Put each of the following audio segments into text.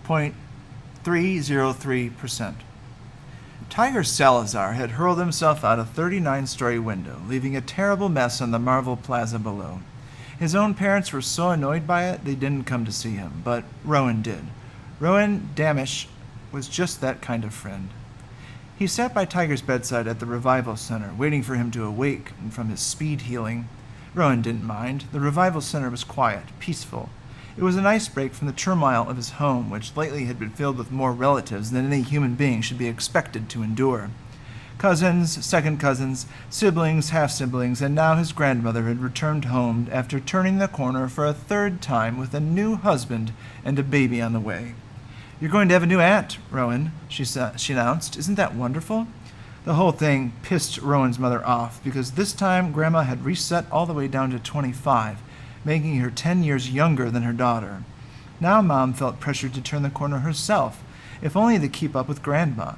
0.303%. Tiger Salazar had hurled himself out a 39-story window, leaving a terrible mess on the Marvel Plaza below. His own parents were so annoyed by it they didn't come to see him, but Rowan did. Rowan Damisch was just that kind of friend. He sat by Tiger's bedside at the Revival Center, waiting for him to awake from his speed healing. Rowan didn't mind. The Revival Center was quiet, peaceful. It was a nice break from the turmoil of his home, which lately had been filled with more relatives than any human being should be expected to endure. Cousins, second cousins, siblings, half-siblings, and now his grandmother had returned home after turning the corner for a third time with a new husband and a baby on the way. "You're going to have a new aunt, Rowan," she announced. "Isn't that wonderful?" The whole thing pissed Rowan's mother off, because this time Grandma had reset all the way down to 25, making her 10 years younger than her daughter. Now Mom felt pressured to turn the corner herself, if only to keep up with Grandma.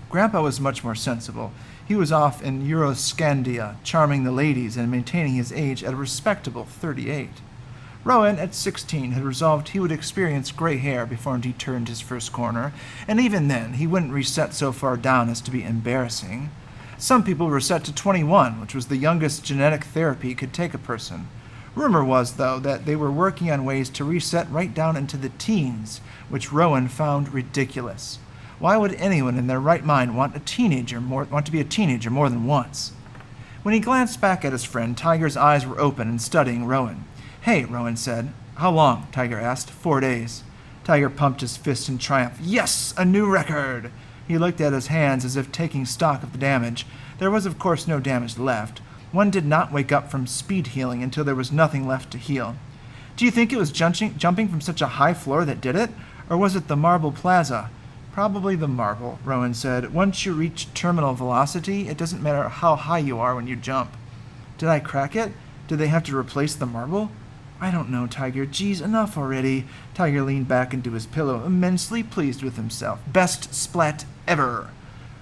Grandpa was much more sensible. He was off in Euroscandia, charming the ladies and maintaining his age at a respectable 38. Rowan, at 16, had resolved he would experience gray hair before he turned his first corner, and even then he wouldn't reset so far down as to be embarrassing. Some people were set to 21, which was the youngest genetic therapy could take a person. Rumor was, though, that they were working on ways to reset right down into the teens, which Rowan found ridiculous. Why would anyone in their right mind want to be a teenager more than once? When he glanced back at his friend, Tiger's eyes were open and studying Rowan. "Hey," Rowan said. "How long?" Tiger asked. 4 days. Tiger pumped his fist in triumph. "Yes, a new record!" He looked at his hands as if taking stock of the damage. There was, of course, no damage left. One did not wake up from speed healing until there was nothing left to heal. "Do you think it was jumping from such a high floor that did it? Or was it the Marble Plaza?" "Probably the marble," Rowan said. "Once you reach terminal velocity, it doesn't matter how high you are when you jump." "Did I crack it? Did they have to replace the marble?" "I don't know, Tiger. Geez, enough already." Tiger leaned back into his pillow, immensely pleased with himself. Best splat ever.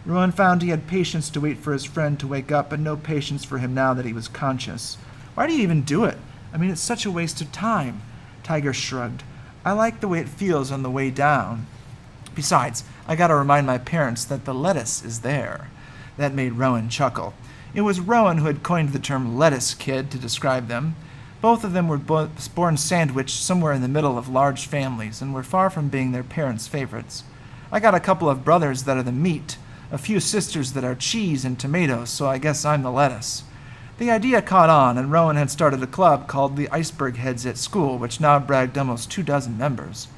Rowan found he had patience to wait for his friend to wake up, but no patience for him now that he was conscious. "Why do you even do it? I mean, it's such a waste of time." Tiger shrugged. "I like the way it feels on the way down. Besides, I gotta remind my parents that the lettuce is there." That made Rowan chuckle. It was Rowan who had coined the term lettuce kid to describe them. Both of them were born sandwiched somewhere in the middle of large families and were far from being their parents' favorites. "I got a couple of brothers that are the meat, a few sisters that are cheese and tomatoes, so I guess I'm the lettuce." The idea caught on, and Rowan had started a club called the Iceberg Heads at school, which now bragged almost 24 members.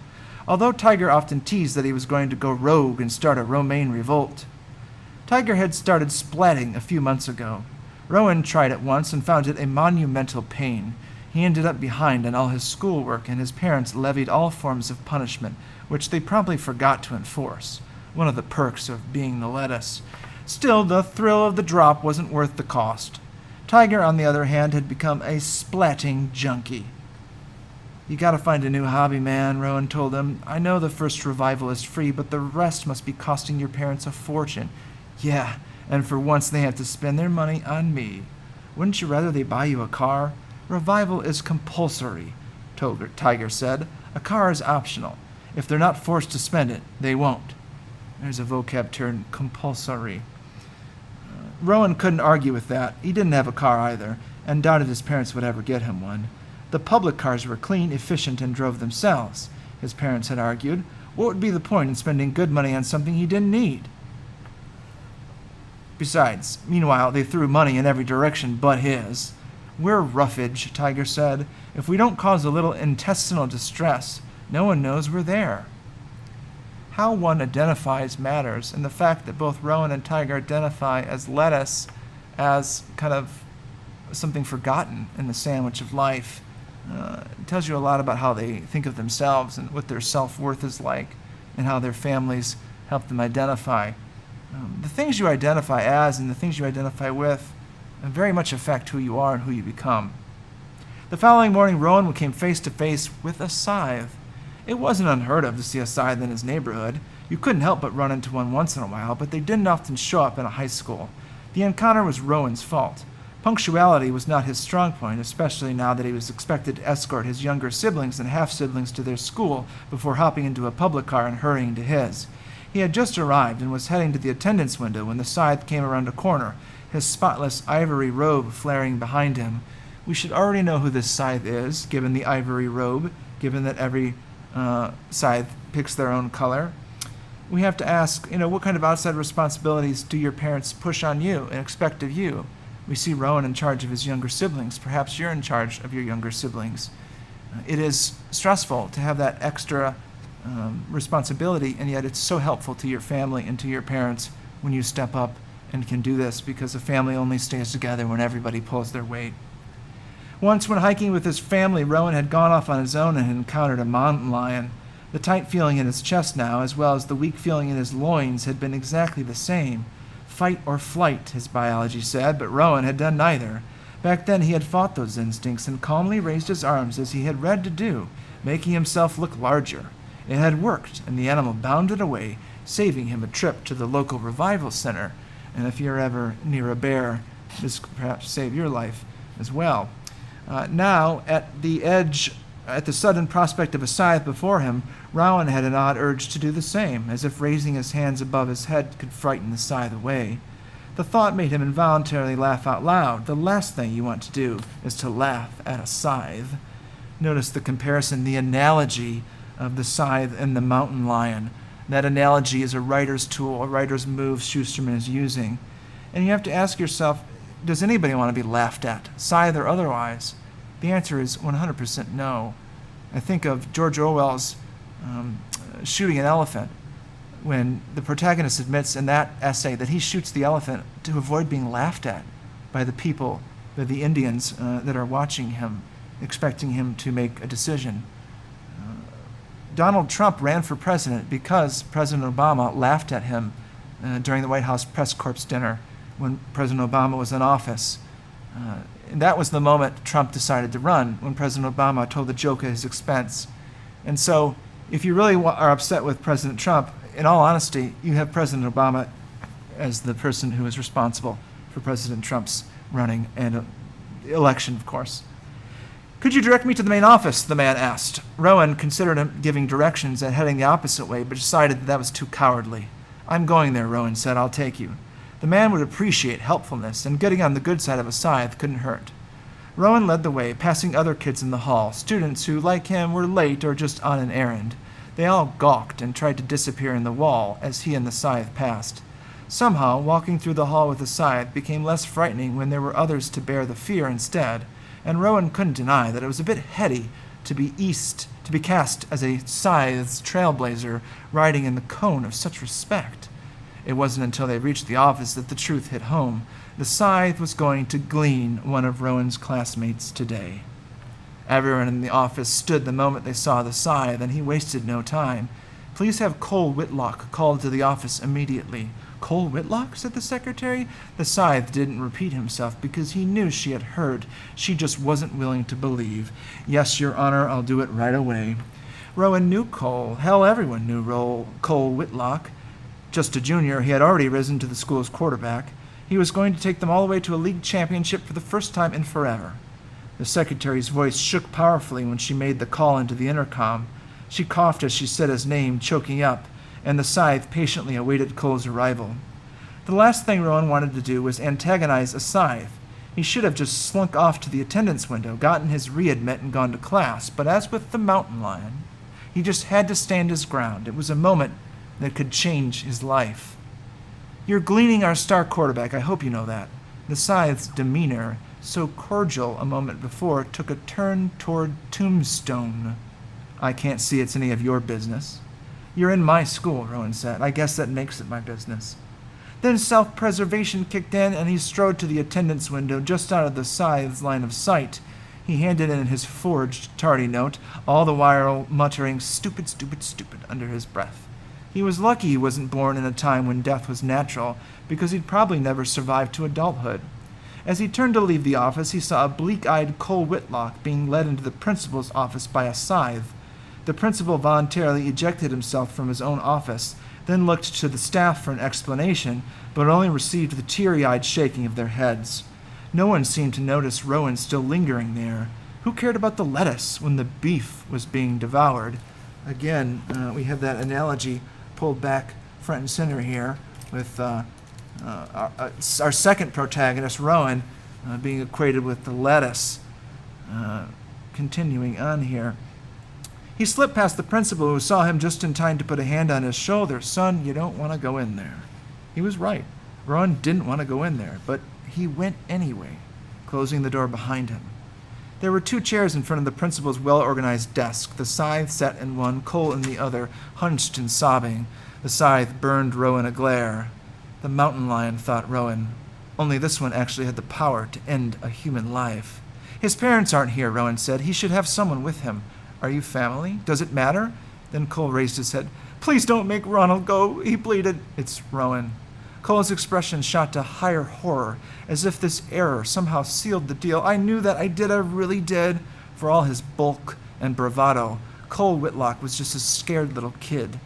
Although Tiger often teased that he was going to go rogue and start a Romaine revolt. Tiger had started splatting a few months ago. Rowan tried it once and found it a monumental pain. He ended up behind on all his schoolwork, and his parents levied all forms of punishment, which they promptly forgot to enforce. One of the perks of being the lettuce. Still, the thrill of the drop wasn't worth the cost. Tiger, on the other hand, had become a splatting junkie. "You gotta find a new hobby, man," Rowan told him. "I know the first revival is free, but the rest must be costing your parents a fortune." "Yeah, and for once they have to spend their money on me. Wouldn't you rather they buy you a car?" "Revival is compulsory," Tiger said. "A car is optional. If they're not forced to spend it, they won't." There's a vocab term, compulsory. Rowan couldn't argue with that. He didn't have a car either, and doubted his parents would ever get him one. The public cars were clean, efficient, and drove themselves, his parents had argued. What would be the point in spending good money on something he didn't need? Besides, meanwhile, they threw money in every direction but his. "We're roughage," Tiger said. "If we don't cause a little intestinal distress, no one knows we're there." How one identifies matters, and the fact that both Rowan and Tiger identify as lettuce as kind of something forgotten in the sandwich of life tells you a lot about how they think of themselves and what their self-worth is like, and how their families help them identify. The things you identify as and the things you identify with very much affect who you are and who you become. The following morning, Rowan came face to face with a scythe. It wasn't unheard of to see a scythe in his neighborhood. You couldn't help but run into one once in a while, but they didn't often show up in a high school. The encounter was Rowan's fault. Punctuality was not his strong point, especially now that he was expected to escort his younger siblings and half-siblings to their school before hopping into a public car and hurrying to his. He had just arrived and was heading to the attendance window when the Scythe came around a corner, his spotless ivory robe flaring behind him. We should already know who this Scythe is, given the ivory robe, given that every Scythe picks their own color. We have to ask, what kind of outside responsibilities do your parents push on you and expect of you? We see Rowan in charge of his younger siblings. Perhaps you're in charge of your younger siblings. It is stressful to have that extra responsibility, and yet it's so helpful to your family and to your parents when you step up and can do this, because a family only stays together when everybody pulls their weight. Once, when hiking with his family, Rowan had gone off on his own and had encountered a mountain lion. The tight feeling in his chest now, as well as the weak feeling in his loins, had been exactly the same. Fight or flight, his biology said, but Rowan had done neither. Back then he had fought those instincts and calmly raised his arms as he had read to do, making himself look larger. It had worked, and the animal bounded away, saving him a trip to the local revival center. And if you're ever near a bear, this could perhaps save your life as well. Now, at the sudden prospect of a scythe before him, Rowan had an odd urge to do the same, as if raising his hands above his head could frighten the scythe away. The thought made him involuntarily laugh out loud. The last thing you want to do is to laugh at a scythe. Notice the comparison, the analogy of the scythe and the mountain lion. That analogy is a writer's tool, a writer's move Schusterman is using. And you have to ask yourself, does anybody want to be laughed at, scythe or otherwise? The answer is 100% no. I think of George Orwell's Shooting an Elephant, when the protagonist admits in that essay that he shoots the elephant to avoid being laughed at by the people, by the Indians that are watching him, expecting him to make a decision. Donald Trump ran for president because President Obama laughed at him during the White House press corps dinner when President Obama was in office. And that was the moment Trump decided to run, when President Obama told the joke at his expense. And so, if you really are upset with President Trump, in all honesty, you have President Obama as the person who is responsible for President Trump's running and election, of course. Could you direct me to the main office? The man asked. Rowan considered him giving directions and heading the opposite way, but decided that was too cowardly. I'm going there, Rowan said. I'll take you. The man would appreciate helpfulness, and getting on the good side of a scythe couldn't hurt. Rowan led the way, passing other kids in the hall, students who, like him, were late or just on an errand. They all gawked and tried to disappear in the wall as he and the scythe passed. Somehow, walking through the hall with the scythe became less frightening when there were others to bear the fear instead, and Rowan couldn't deny that it was a bit heady to be cast as a scythe's trailblazer riding in the cone of such respect. It wasn't until they reached the office that the truth hit home. The scythe was going to glean one of Rowan's classmates today. Everyone in the office stood the moment they saw the scythe, and he wasted no time. Please have Cole Whitlock called to the office immediately. Cole Whitlock? Said the secretary. The scythe didn't repeat himself because he knew she had heard. She just wasn't willing to believe. Yes, Your Honor, I'll do it right away. Rowan knew Cole. Hell, everyone knew Cole Whitlock. Just a junior, he had already risen to the school's quarterback. He was going to take them all the way to a league championship for the first time in forever. The secretary's voice shook powerfully when she made the call into the intercom. She coughed as she said his name, choking up, and the scythe patiently awaited Cole's arrival. The last thing Rowan wanted to do was antagonize a scythe. He should have just slunk off to the attendance window, gotten his readmit, and gone to class. But as with the mountain lion, he just had to stand his ground. It was a moment that could change his life. You're gleaning our star quarterback, I hope you know that. The scythe's demeanor, so cordial a moment before, took a turn toward tombstone. I can't see it's any of your business. You're in my school, Rowan said. I guess that makes it my business. Then self-preservation kicked in, and he strode to the attendance window just out of the scythe's line of sight. He handed in his forged tardy note, all the while muttering, "Stupid, stupid, stupid," under his breath. He was lucky he wasn't born in a time when death was natural, because he'd probably never survived to adulthood. As he turned to leave the office, he saw a bleak-eyed Cole Whitlock being led into the principal's office by a scythe. The principal voluntarily ejected himself from his own office, then looked to the staff for an explanation, but only received the teary-eyed shaking of their heads. No one seemed to notice Rowan still lingering there. Who cared about the lettuce when the beef was being devoured? Again, we have that analogy pulled back front and center here with our second protagonist, Rowan, being equated with the lettuce. Continuing on here. He slipped past the principal, who saw him just in time to put a hand on his shoulder. "Son, you don't want to go in there." He was right. Rowan didn't want to go in there, but he went anyway, closing the door behind him. There were 2 chairs in front of the principal's well-organized desk. The Scythe sat in one, Cole in the other, hunched and sobbing. The Scythe burned Rowan a glare. The mountain lion, thought Rowan. Only this one actually had the power to end a human life. "His parents aren't here," Rowan said. "He should have someone with him. Are you family? Does it matter?" Then Cole raised his head. "Please don't make Ronald go," he pleaded. "It's Rowan." Cole's expression shot to higher horror, as if this error somehow sealed the deal. "I knew that. I really did." For all his bulk and bravado, Cole Whitlock was just a scared little kid.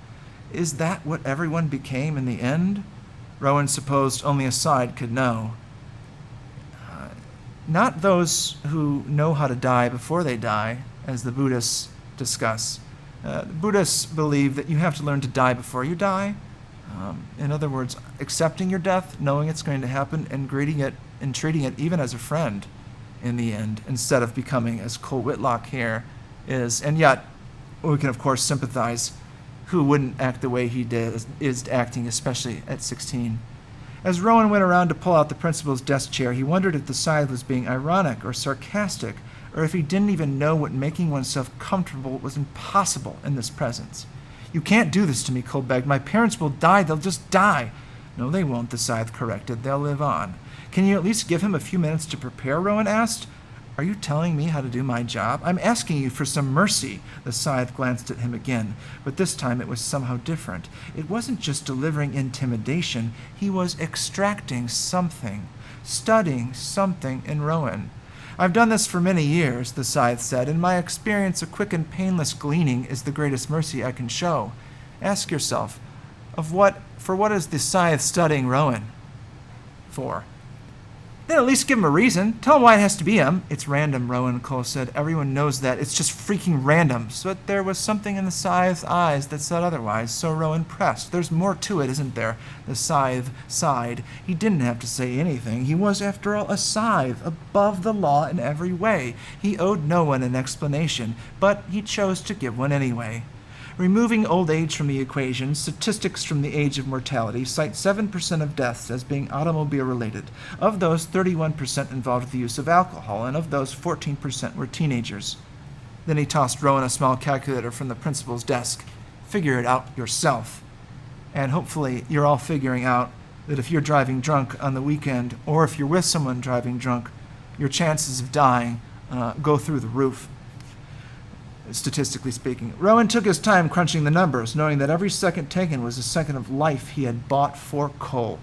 Is that what everyone became in the end? Rowan supposed only a side could know. Not those who know how to die before they die, as the Buddhists discuss. Buddhists believe that you have to learn to die before you die. In other words, accepting your death, knowing it's going to happen, and greeting it and treating it even as a friend in the end, instead of becoming, as Cole Whitlock here is. And yet, we can of course sympathize. Who wouldn't act the way he is acting, especially at 16? As Rowan went around to pull out the principal's desk chair, he wondered if the Scythe was being ironic or sarcastic, or if he didn't even know what making oneself comfortable was impossible in this presence. "You can't do this to me," Cole begged. "My parents will die. They'll just die." "No, they won't," the Scythe corrected. "They'll live on." "Can you at least give him a few minutes to prepare?" Rowan asked. "Are you telling me how to do my job? I'm asking you for some mercy." The Scythe glanced at him again, but this time it was somehow different. It wasn't just delivering intimidation. He was extracting something, studying something in Rowan. "I've done this for many years," the Scythe said. "In my experience, a quick and painless gleaning is the greatest mercy I can show." Ask yourself, for what is the Scythe studying Rowan for? Then at least give him a reason. Tell him why it has to be him. "It's random," Rowan, Cole said. "Everyone knows that. It's just freaking random." But there was something in the Scythe's eyes that said otherwise, so Rowan pressed. "There's more to it, isn't there?" The Scythe sighed. He didn't have to say anything. He was, after all, a Scythe, above the law in every way. He owed no one an explanation, but he chose to give one anyway. Removing old age from the equation, statistics from the age of mortality cite 7% of deaths as being automobile-related. Of those, 31% involved the use of alcohol, and of those, 14% were teenagers. Then he tossed Rowan a small calculator from the principal's desk. "Figure it out yourself." And hopefully you're all figuring out that if you're driving drunk on the weekend, or if you're with someone driving drunk, your chances of dying go through the roof, statistically speaking. Rowan took his time crunching the numbers, knowing that every second taken was a second of life he had bought for Cole.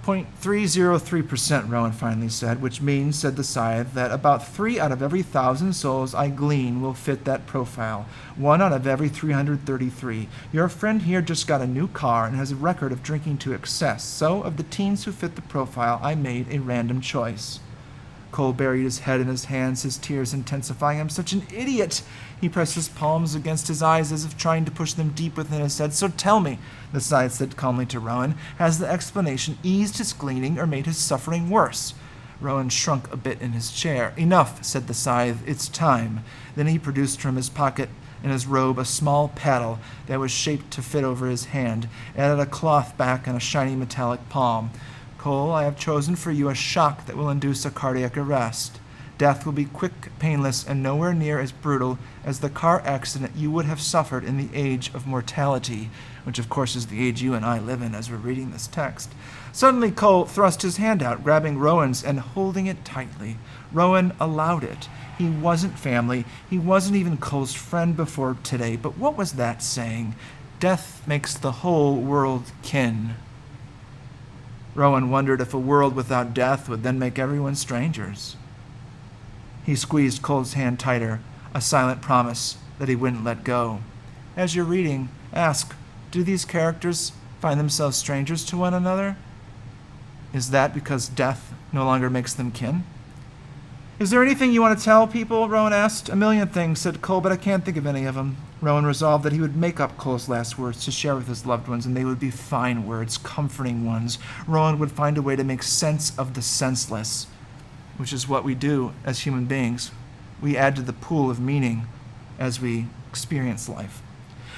0.303%, Rowan finally said, "which means," said the Scythe, "that about 3 out of every 1,000 souls I glean will fit that profile. 1 out of every 333. Your friend here just got a new car and has a record of drinking to excess, so of the teens who fit the profile, I made a random choice." Cole buried his head in his hands, his tears intensifying. "I'm such an idiot." He pressed his palms against his eyes as if trying to push them deep within his head. "So tell me," the Scythe said calmly to Rowan, "has the explanation eased his gleaning or made his suffering worse?" Rowan shrunk a bit in his chair. "Enough," said the Scythe. "It's time." Then he produced from his pocket in his robe a small paddle that was shaped to fit over his hand, added a cloth back and a shiny metallic palm. "Cole, I have chosen for you a shock that will induce a cardiac arrest. Death will be quick, painless, and nowhere near as brutal as the car accident you would have suffered in the age of mortality," which of course is the age you and I live in as we're reading this text. Suddenly Cole thrust his hand out, grabbing Rowan's and holding it tightly. Rowan allowed it. He wasn't family. He wasn't even Cole's friend before today. But what was that saying? Death makes the whole world kin. Rowan wondered if a world without death would then make everyone strangers. He squeezed Cole's hand tighter, a silent promise that he wouldn't let go. As you're reading, ask, do these characters find themselves strangers to one another? Is that because death no longer makes them kin? Is there anything you want to tell people? Rowan asked. A million things, said Cole, but I can't think of any of them. Rowan resolved that he would make up Cole's last words to share with his loved ones, and they would be fine words, comforting ones. Rowan would find a way to make sense of the senseless, which is what we do as human beings. We add to the pool of meaning as we experience life.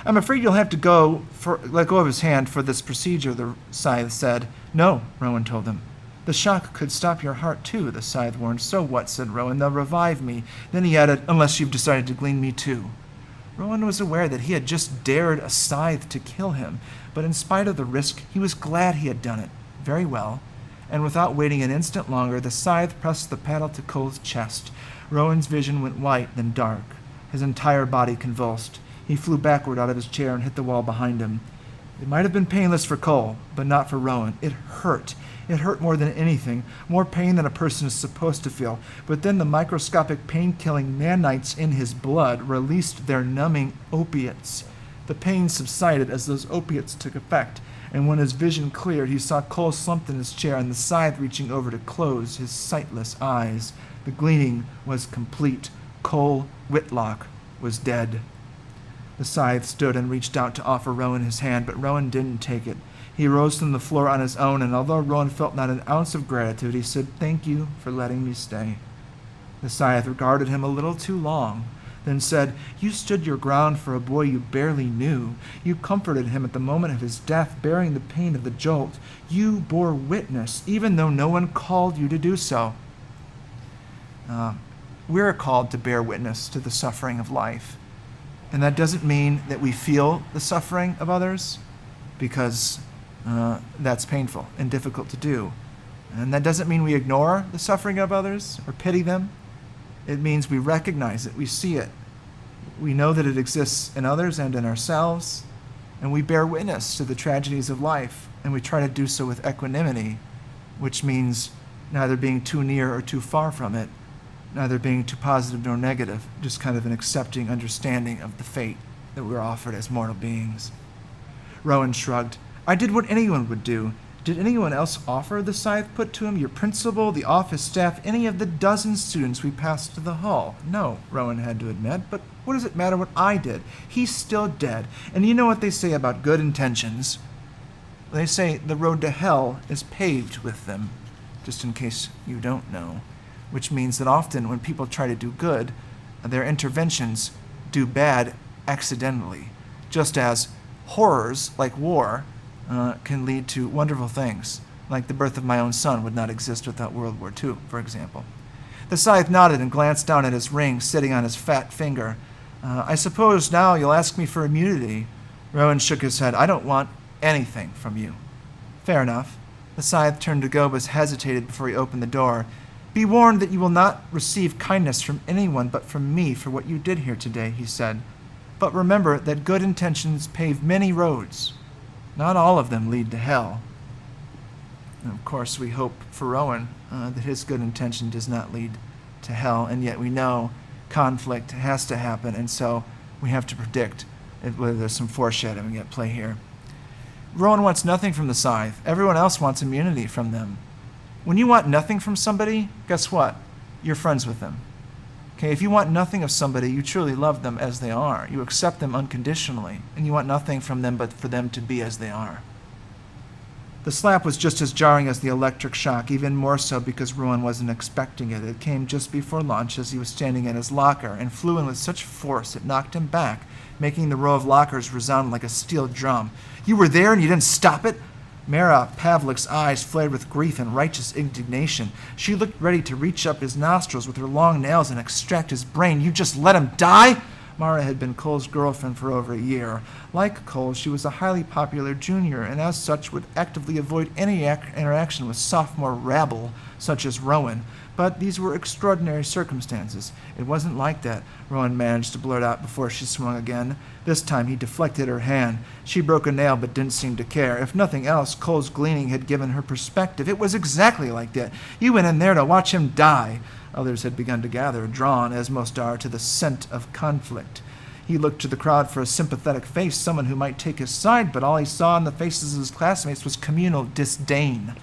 I'm afraid you'll have to let go of his hand for this procedure, the Scythe said. No, Rowan told him. The shock could stop your heart, too, the Scythe warned. So what, said Rowan. They'll revive me. Then he added, unless you've decided to glean me, too. Rowan was aware that he had just dared a Scythe to kill him, but in spite of the risk, he was glad he had done it. Very well. And without waiting an instant longer, the Scythe pressed the paddle to Cole's chest. Rowan's vision went white, then dark. His entire body convulsed. He flew backward out of his chair and hit the wall behind him. It might have been painless for Cole, but not for Rowan. It hurt. It hurt more than anything, more pain than a person is supposed to feel. But then the microscopic pain-killing nanites in his blood released their numbing opiates. The pain subsided as those opiates took effect, and when his vision cleared, he saw Cole slumped in his chair and the Scythe reaching over to close his sightless eyes. The gleaning was complete. Cole Whitlock was dead. The Scythe stood and reached out to offer Rowan his hand, but Rowan didn't take it. He rose from the floor on his own, and although Rowan felt not an ounce of gratitude, he said, "Thank you for letting me stay." The Scythe regarded him a little too long, then said, "You stood your ground for a boy you barely knew. You comforted him at the moment of his death, bearing the pain of the jolt. You bore witness, even though no one called you to do so." We're called to bear witness to the suffering of life. And that doesn't mean that we feel the suffering of others, because that's painful and difficult to do. And that doesn't mean we ignore the suffering of others or pity them. It means we recognize it, we see it. We know that it exists in others and in ourselves, and we bear witness to the tragedies of life, and we try to do so with equanimity, which means neither being too near or too far from it, neither being too positive nor negative, just kind of an accepting understanding of the fate that we're offered as mortal beings. Rowan shrugged. "I did what anyone would do. Did anyone else offer?" the Scythe put to him. "Your principal, the office staff, any of the dozen students we passed to the hall?" "No," Rowan had to admit, "but what does it matter what I did? He's still dead. And you know what they say about good intentions? They say the road to hell is paved with them, just in case you don't know. Which means that often when people try to do good, their interventions do bad accidentally, just as horrors like war can lead to wonderful things, like the birth of my own son would not exist without World War II, for example. The Scythe nodded and glanced down at his ring sitting on his fat finger. "I suppose now you'll ask me for immunity." Rowan shook his head. "I don't want anything from you." "Fair enough." The Scythe turned to go, but hesitated before he opened the door. "Be warned that you will not receive kindness from anyone but from me for what you did here today," he said. "But remember that good intentions pave many roads. Not all of them lead to hell." And of course, we hope for Rowan that his good intention does not lead to hell, and yet we know conflict has to happen, and so we have to predict whether there's some foreshadowing at play here. Rowan wants nothing from the Scythe. Everyone else wants immunity from them. When you want nothing from somebody, guess what? You're friends with them. Okay, if you want nothing of somebody, you truly love them as they are. You accept them unconditionally, and you want nothing from them but for them to be as they are. The slap was just as jarring as the electric shock, even more so because Rowan wasn't expecting it. It came just before lunch as he was standing in his locker and flew in with such force it knocked him back, making the row of lockers resound like a steel drum. "You were there and you didn't stop it?" Mara Pavlik's eyes flared with grief and righteous indignation. She looked ready to reach up his nostrils with her long nails and extract his brain. "You just let him die?" Mara had been Cole's girlfriend for over a year. Like Cole, she was a highly popular junior, and as such would actively avoid any interaction with sophomore rabble such as Rowan. But these were extraordinary circumstances. It wasn't like that, Rowan managed to blurt out before she swung again. This time he deflected her hand. She broke a nail but didn't seem to care. If nothing else, Cole's gleaning had given her perspective. It was exactly like that. You went in there to watch him die. Others had begun to gather, drawn, as most are, to the scent of conflict. He looked to the crowd for a sympathetic face, someone who might take his side, but all he saw in the faces of his classmates was communal disdain.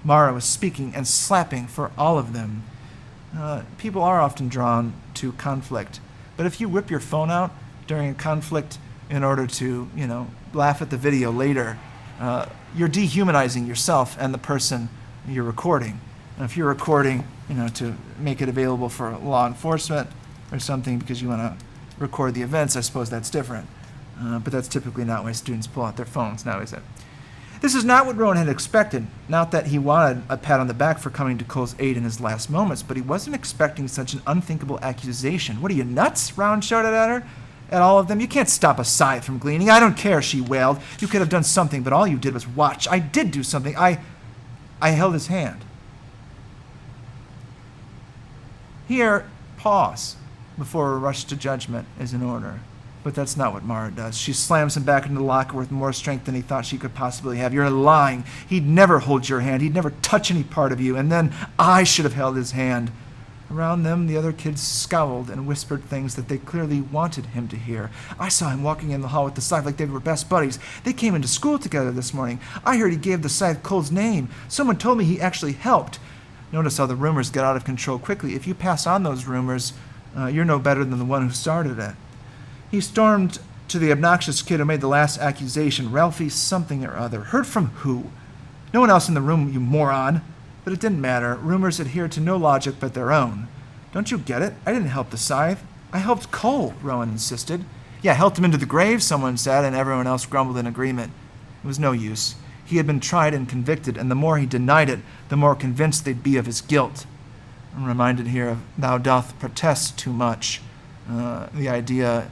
Mara was speaking and slapping for all of them. People are often drawn to conflict, but if you whip your phone out during a conflict in order to, laugh at the video later, you're dehumanizing yourself and the person you're recording. And if you're recording, to make it available for law enforcement or something because you want to record the events, I suppose that's different. But that's typically not why students pull out their phones now, is it? This is not what Rowan had expected. Not that he wanted a pat on the back for coming to Cole's aid in his last moments, but he wasn't expecting such an unthinkable accusation. What are you, nuts? Rowan shouted at her. At all of them. You can't stop a Scythe from gleaning. I don't care, she wailed. You could have done something, but all you did was watch. I did do something. I held his hand. Here, pause before a rush to judgment is in order. But that's not what Mara does. She slams him back into the locker with more strength than he thought she could possibly have. You're lying. He'd never hold your hand. He'd never touch any part of you. And then I should have held his hand. Around them, the other kids scowled and whispered things that they clearly wanted him to hear. I saw him walking in the hall with the Scythe like they were best buddies. They came into school together this morning. I heard he gave the Scythe Cole's name. Someone told me he actually helped. Notice how the rumors get out of control quickly. If you pass on those rumors, you're no better than the one who started it. He stormed to the obnoxious kid who made the last accusation, Ralphie something or other. Heard from who? No one else in the room, you moron. But it didn't matter. Rumors adhered to no logic but their own. Don't you get it? I didn't help the Scythe. I helped Cole, Rowan insisted. Yeah, helped him into the grave, someone said, and everyone else grumbled in agreement. It was no use. He had been tried and convicted, and the more he denied it, the more convinced they'd be of his guilt. I'm reminded here of thou doth protest too much. The idea,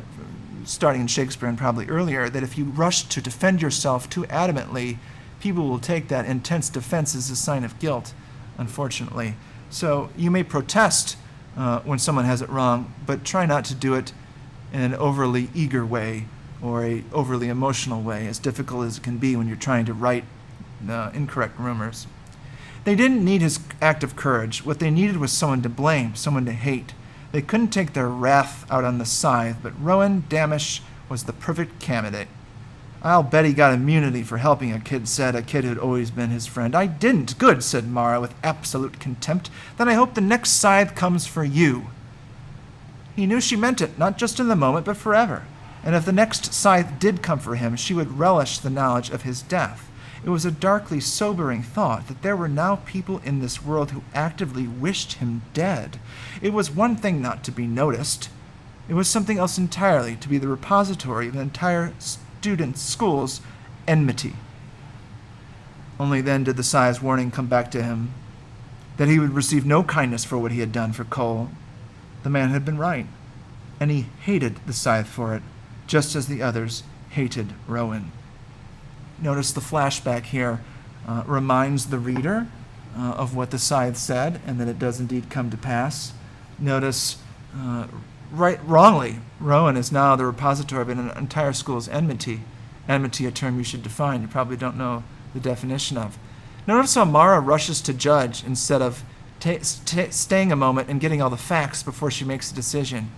starting in Shakespeare and probably earlier, that if you rush to defend yourself too adamantly, people will take that intense defense as a sign of guilt, unfortunately. So you may protest when someone has it wrong, but try not to do it in an overly eager way or a overly emotional way, as difficult as it can be when you're trying to right incorrect rumors. They didn't need his act of courage. What they needed was someone to blame, someone to hate. They couldn't take their wrath out on the Scythe, but Rowan Damisch was the perfect candidate. I'll bet he got immunity for helping, a kid said, a kid who'd always been his friend. I didn't. Good, said Mara with absolute contempt. Then I hope the next Scythe comes for you. He knew she meant it, not just in the moment, but forever. And if the next Scythe did come for him, she would relish the knowledge of his death. It was a darkly sobering thought that there were now people in this world who actively wished him dead. It was one thing not to be noticed. It was something else entirely, to be the repository of an entire school's enmity. Only then did the Scythe's warning come back to him, that he would receive no kindness for what he had done for Cole. The man had been right, and he hated the Scythe for it, just as the others hated Rowan. Notice the flashback here reminds the reader of what the Scythe said, and that it does indeed come to pass. Notice, wrongly, Rowan is now the repository of an entire school's enmity. Enmity, a term you should define. You probably don't know the definition of. Notice how Mara rushes to judge instead of staying a moment and getting all the facts before she makes a decision.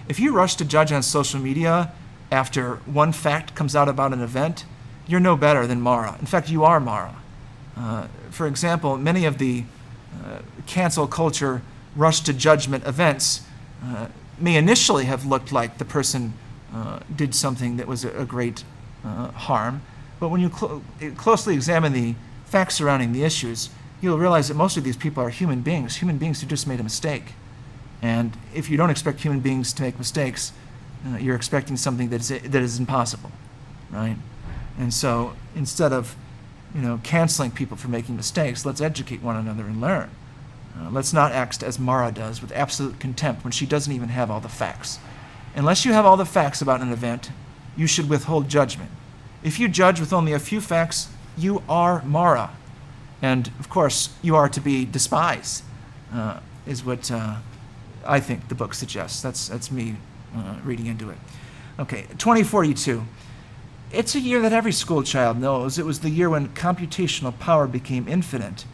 If you rush to judge on social media after one fact comes out about an event, you're no better than Mara. In fact, you are Mara. For example, many of the cancel culture rush to judgment events may initially have looked like the person did something that was a great harm, but when you closely examine the facts surrounding the issues, you'll realize that most of these people are human beings who just made a mistake. And if you don't expect human beings to make mistakes, you're expecting something that is impossible, right? And so instead of, canceling people for making mistakes, let's educate one another and learn. Let's not act as Mara does, with absolute contempt when she doesn't even have all the facts. Unless you have all the facts about an event, you should withhold judgment. If you judge with only a few facts, you are Mara. And, of course, you are to be despised, is what I think the book suggests. That's me reading into it. Okay, 2042. It's a year that every school child knows. It was the year when computational power became infinite,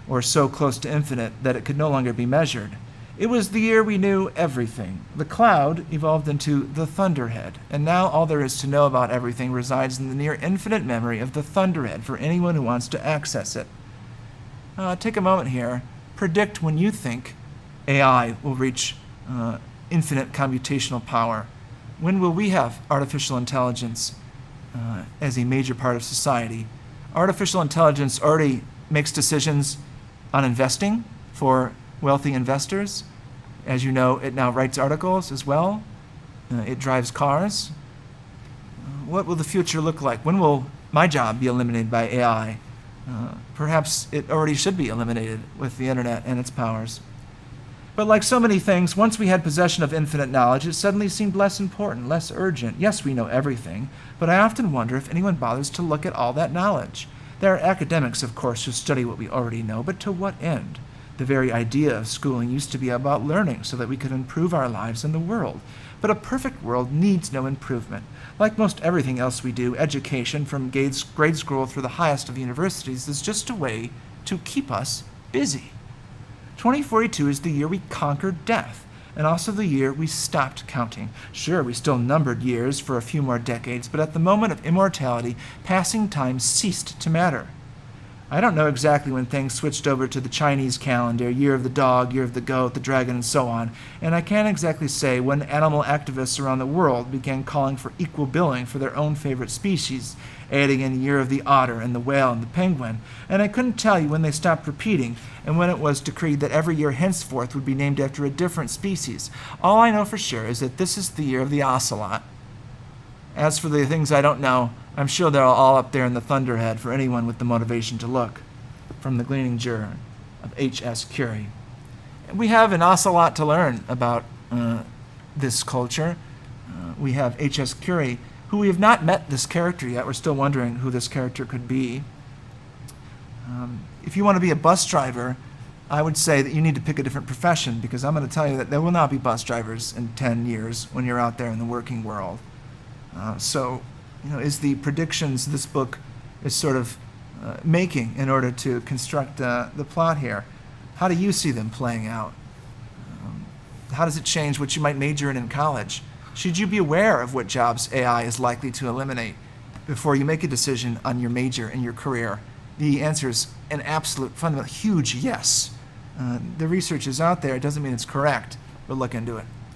or so close to infinite that it could no longer be measured. It was the year we knew everything. The cloud evolved into the thunderhead, and now all there is to know about everything resides in the near infinite memory of the thunderhead for anyone who wants to access it. take a moment here. Predict when you think AI will reach infinite computational power. When will we have artificial intelligence as a major part of society? Artificial intelligence already makes decisions on investing for wealthy investors. As you know, it now writes articles as well. It drives cars. What will the future look like? When will my job be eliminated by AI? Perhaps it already should be eliminated with the internet and its powers. But like so many things, once we had possession of infinite knowledge, it suddenly seemed less important, less urgent. Yes, we know everything, but I often wonder if anyone bothers to look at all that knowledge. There are academics, of course, who study what we already know, but to what end? The very idea of schooling used to be about learning so that we could improve our lives and the world. But a perfect world needs no improvement. Like most everything else we do, education, from grade school through the highest of universities, is just a way to keep us busy. 2042 is the year we conquered death, and also the year we stopped counting. Sure, we still numbered years for a few more decades, but at the moment of immortality, passing time ceased to matter. I don't know exactly when things switched over to the Chinese calendar, year of the dog, year of the goat, the dragon, and so on, and I can't exactly say when animal activists around the world began calling for equal billing for their own favorite species, adding in year of the otter and the whale and the penguin, and I couldn't tell you when they stopped repeating and when it was decreed that every year henceforth would be named after a different species. All I know for sure is that this is the year of the ocelot. As for the things I don't know, I'm sure they're all up there in the thunderhead for anyone with the motivation to look. From the Gleaning Journal of H.S. Curie. And we have an awful lot to learn about this culture. We have H.S. Curie, who we have not met this character yet. We're still wondering who this character could be. If you want to be a bus driver, I would say that you need to pick a different profession, because I'm going to tell you that there will not be bus drivers in 10 years when you're out there in the working world. Is the predictions this book is sort of making in order to construct the plot here, how do you see them playing out? How does it change what you might major in college? Should you be aware of what jobs AI is likely to eliminate before you make a decision on your major and your career? The answer is an absolute, fundamental, huge yes. The research is out there. It doesn't mean it's correct, but look into it.